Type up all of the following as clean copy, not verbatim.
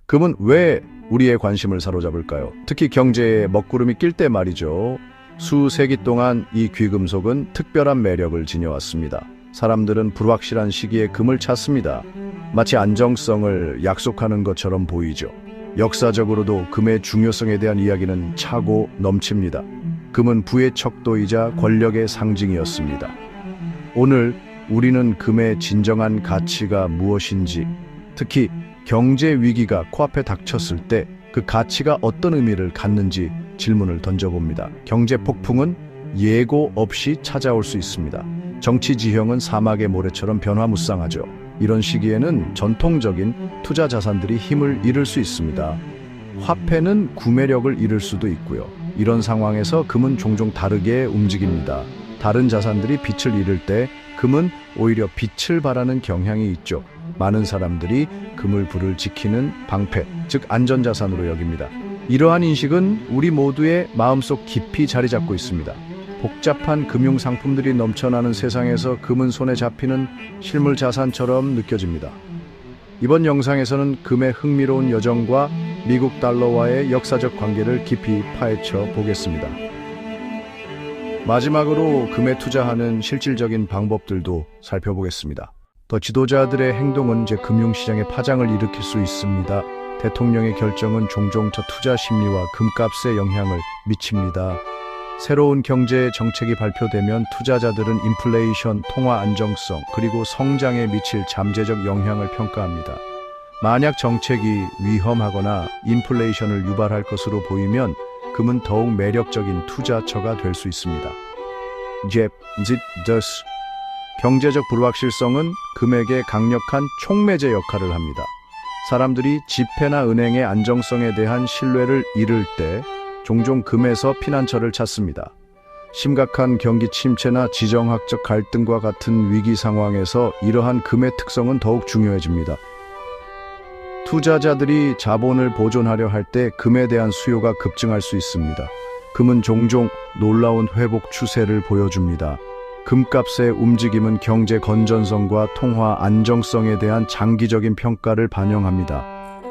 금은 왜 우리의 관심을 사로잡을까요? 특히 경제에 먹구름이 낄 때 말이죠. 수세기 동안 이 귀금속은 특별한 매력을 지녀왔습니다. 사람들은 불확실한 시기에 금을 찾습니다. 마치 안정성을 약속하는 것처럼 보이죠. 역사적으로도 금의 중요성에 대한 이야기는 차고 넘칩니다. 금은 부의 척도이자 권력의 상징이었습니다. 오늘 우리는 금의 진정한 가치가 무엇인지, 특히 경제 위기가 코앞에 닥쳤을 때 그 가치가 어떤 의미를 갖는지 질문을 던져봅니다. 경제 폭풍은 예고 없이 찾아올 수 있습니다. 정치 지형은 사막의 모래처럼 변화무쌍하죠. 이런 시기에는 전통적인 투자 자산들이 힘을 잃을 수 있습니다. 화폐는 구매력을 잃을 수도 있고요. 이런 상황에서 금은 종종 다르게 움직입니다. 다른 자산들이 빛을 잃을 때 금은 오히려 빛을 발하는 경향이 있죠. 많은 사람들이 금을 불을 지키는 방패, 즉 안전자산으로 여깁니다. 이러한 인식은 우리 모두의 마음속 깊이 자리 잡고 있습니다. 복잡한 금융상품들이 넘쳐나는 세상에서 금은 손에 잡히는 실물 자산처럼 느껴집니다. 이번 영상에서는 금의 흥미로운 여정과 미국 달러와의 역사적 관계를 깊이 파헤쳐 보겠습니다. 마지막으로 금에 투자하는 실질적인 방법들도 살펴보겠습니다. 더 지도자들의 행동은 금융시장에 파장을 일으킬 수 있습니다. 대통령의 결정은 종종 저 투자 심리와 금값에 영향을 미칩니다. 새로운 경제 정책이 발표되면 투자자들은 인플레이션, 통화 안정성, 그리고 성장에 미칠 잠재적 영향을 평가합니다. 만약 정책이 위험하거나 인플레이션을 유발할 것으로 보이면 금은 더욱 매력적인 투자처가 될 수 있습니다. 경제적 불확실성은 금에게 강력한 촉매제 역할을 합니다. 사람들이 지폐나 은행의 안정성에 대한 신뢰를 잃을 때 종종 금에서 피난처를 찾습니다. 심각한 경기 침체나 지정학적 갈등과 같은 위기 상황에서 이러한 금의 특성은 더욱 중요해집니다. 투자자들이 자본을 보존하려 할 때 금에 대한 수요가 급증할 수 있습니다. 금은 종종 놀라운 회복 추세를 보여줍니다. 금값의 움직임은 경제 건전성과 통화 안정성에 대한 장기적인 평가를 반영합니다.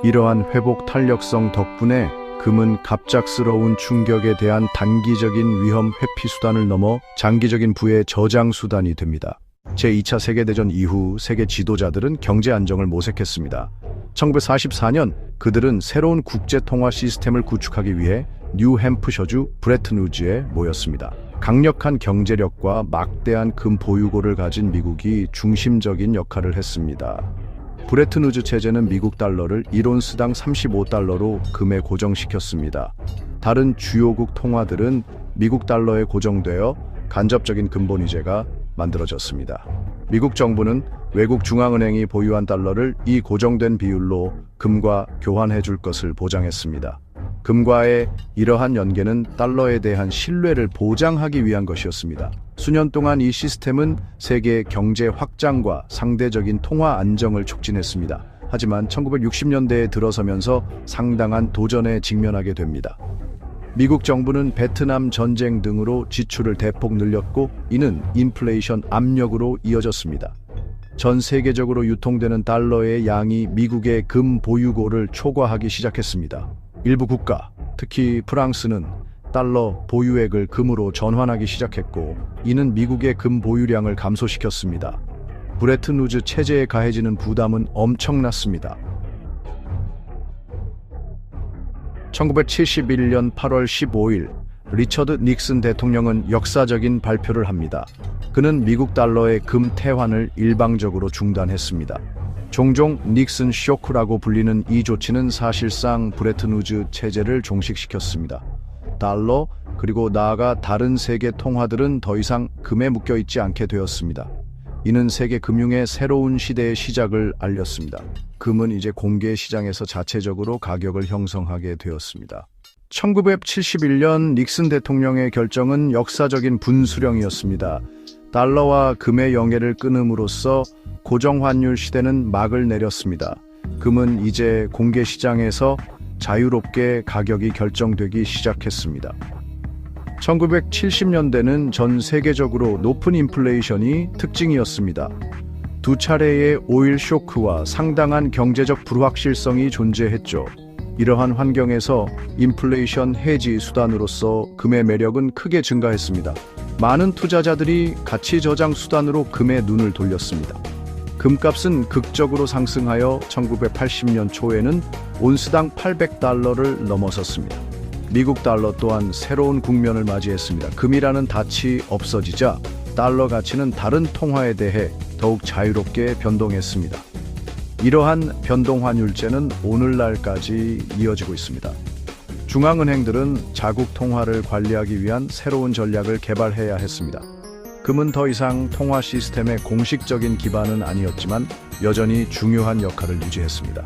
이러한 회복 탄력성 덕분에 금은 갑작스러운 충격에 대한 단기적인 위험 회피 수단을 넘어 장기적인 부의 저장 수단이 됩니다. 제2차 세계대전 이후 세계 지도자들은 경제 안정을 모색했습니다. 1944년 그들은 새로운 국제 통화 시스템을 구축하기 위해 뉴햄프셔주 브레튼우즈에 모였습니다. 강력한 경제력과 막대한 금 보유고를 가진 미국이 중심적인 역할을 했습니다. 브레튼우즈 체제는 미국 달러를 1온스당 35달러로 금에 고정시켰습니다. 다른 주요국 통화들은 미국 달러에 고정되어 간접적인 금본위제가 만들어졌습니다. 미국 정부는 외국 중앙은행이 보유한 달러를 이 고정된 비율로 금과 교환해 줄 것을 보장했습니다. 금과의 이러한 연계는 달러에 대한 신뢰를 보장하기 위한 것이었습니다. 수년 동안 이 시스템은 세계 경제 확장과 상대적인 통화 안정을 촉진했습니다. 하지만 1960년대에 들어서면서 상당한 도전에 직면하게 됩니다. 미국 정부는 베트남 전쟁 등으로 지출을 대폭 늘렸고 이는 인플레이션 압력으로 이어졌습니다. 전 세계적으로 유통되는 달러의 양이 미국의 금 보유고를 초과하기 시작했습니다. 일부 국가, 특히 프랑스는 달러 보유액을 금으로 전환하기 시작했고 이는 미국의 금 보유량을 감소시켰습니다. 브레튼우즈 체제에 가해지는 부담은 엄청났습니다. 1971년 8월 15일 리처드 닉슨 대통령은 역사적인 발표를 합니다. 그는 미국 달러의 금 태환을 일방적으로 중단했습니다. 종종 닉슨 쇼크라고 불리는 이 조치는 사실상 브레튼우즈 체제를 종식시켰습니다. 달러 그리고 나아가 다른 세계 통화들은 더 이상 금에 묶여있지 않게 되었습니다. 이는 세계 금융의 새로운 시대의 시작을 알렸습니다. 금은 이제 공개 시장에서 자체적으로 가격을 형성하게 되었습니다. 1971년 닉슨 대통령의 결정은 역사적인 분수령이었습니다. 달러와 금의 연계를 끊음으로써 고정환율 시대는 막을 내렸습니다. 금은 이제 공개 시장에서 자유롭게 가격이 결정되기 시작했습니다. 1970년대는 전 세계적으로 높은 인플레이션이 특징이었습니다. 두 차례의 오일 쇼크와 상당한 경제적 불확실성이 존재했죠. 이러한 환경에서 인플레이션 해지 수단으로서 금의 매력은 크게 증가했습니다. 많은 투자자들이 가치 저장 수단으로 금에 눈을 돌렸습니다. 금값은 극적으로 상승하여 1980년 초에는 온스당 $800를 넘어섰습니다. 미국 달러 또한 새로운 국면을 맞이했습니다. 금이라는 닻이 없어지자 달러 가치는 다른 통화에 대해 더욱 자유롭게 변동했습니다. 이러한 변동 환율제는 오늘날까지 이어지고 있습니다. 중앙은행들은 자국 통화를 관리하기 위한 새로운 전략을 개발해야 했습니다. 금은 더 이상 통화 시스템의 공식적인 기반은 아니었지만 여전히 중요한 역할을 유지했습니다.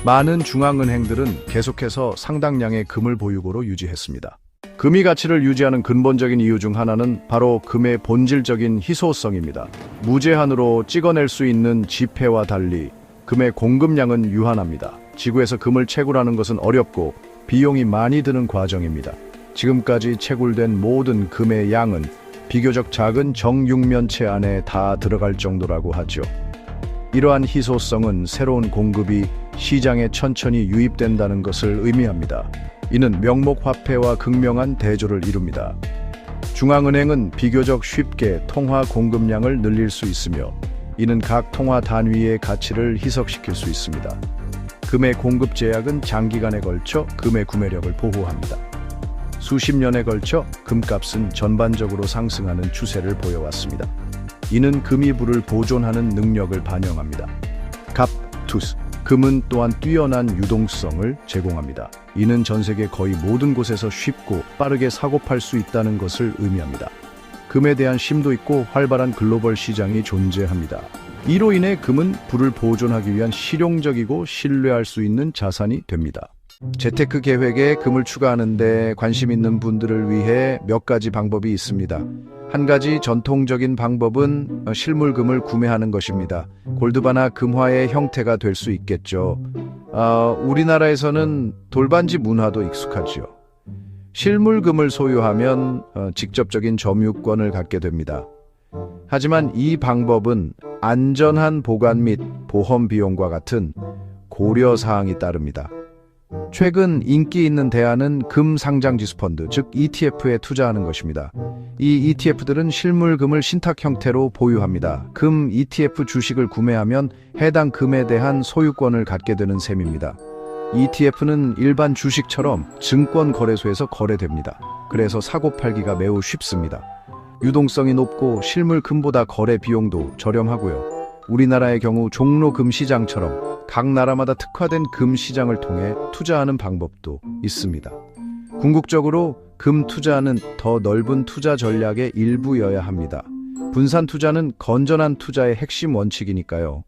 많은 중앙은행들은 계속해서 상당량의 금을 보유고로 유지했습니다. 금이 가치를 유지하는 근본적인 이유 중 하나는 바로 금의 본질적인 희소성입니다. 무제한으로 찍어낼 수 있는 지폐와 달리 금의 공급량은 유한합니다. 지구에서 금을 채굴하는 것은 어렵고 비용이 많이 드는 과정입니다. 지금까지 채굴된 모든 금의 양은 비교적 작은 정육면체 안에 다 들어갈 정도라고 하죠. 이러한 희소성은 새로운 공급이 시장에 천천히 유입된다는 것을 의미합니다. 이는 명목화폐와 극명한 대조를 이룹니다. 중앙은행은 비교적 쉽게 통화 공급량을 늘릴 수 있으며 이는 각 통화 단위의 가치를 희석시킬 수 있습니다. 금의 공급 제약은 장기간에 걸쳐 금의 구매력을 보호합니다. 수십 년에 걸쳐 금값은 전반적으로 상승하는 추세를 보여왔습니다. 이는 금이불을 보존하는 능력을 반영합니다. 갑투스 금은 또한 뛰어난 유동성을 제공합니다. 이는 전 세계 거의 모든 곳에서 쉽고 빠르게 사고팔 수 있다는 것을 의미합니다. 금에 대한 심도 있고 활발한 글로벌 시장이 존재합니다. 이로 인해 금은 불을 보존하기 위한 실용적이고 신뢰할 수 있는 자산이 됩니다. 재테크 계획에 금을 추가하는 데 관심 있는 분들을 위해 몇 가지 방법이 있습니다. 한 가지 전통적인 방법은 실물금을 구매하는 것입니다. 골드바나 금화의 형태가 될 수 있겠죠. 우리나라에서는 돌반지 문화도 익숙하지요. 실물금을 소유하면 직접적인 점유권을 갖게 됩니다. 하지만 이 방법은 안전한 보관 및 보험 비용과 같은 고려사항이 따릅니다. 최근 인기 있는 대안은 금 상장지수 펀드, 즉 ETF에 투자하는 것입니다. 이 ETF들은 실물금을 신탁 형태로 보유합니다. 금 ETF 주식을 구매하면 해당 금에 대한 소유권을 갖게 되는 셈입니다. ETF는 일반 주식처럼 증권 거래소에서 거래됩니다. 그래서 사고팔기가 매우 쉽습니다. 유동성이 높고 실물금보다 거래 비용도 저렴하고요. 우리나라의 경우 종로금 시장처럼 각 나라마다 특화된 금 시장을 통해 투자하는 방법도 있습니다. 궁극적으로 금 투자는 더 넓은 투자 전략의 일부여야 합니다. 분산 투자는 건전한 투자의 핵심 원칙이니까요.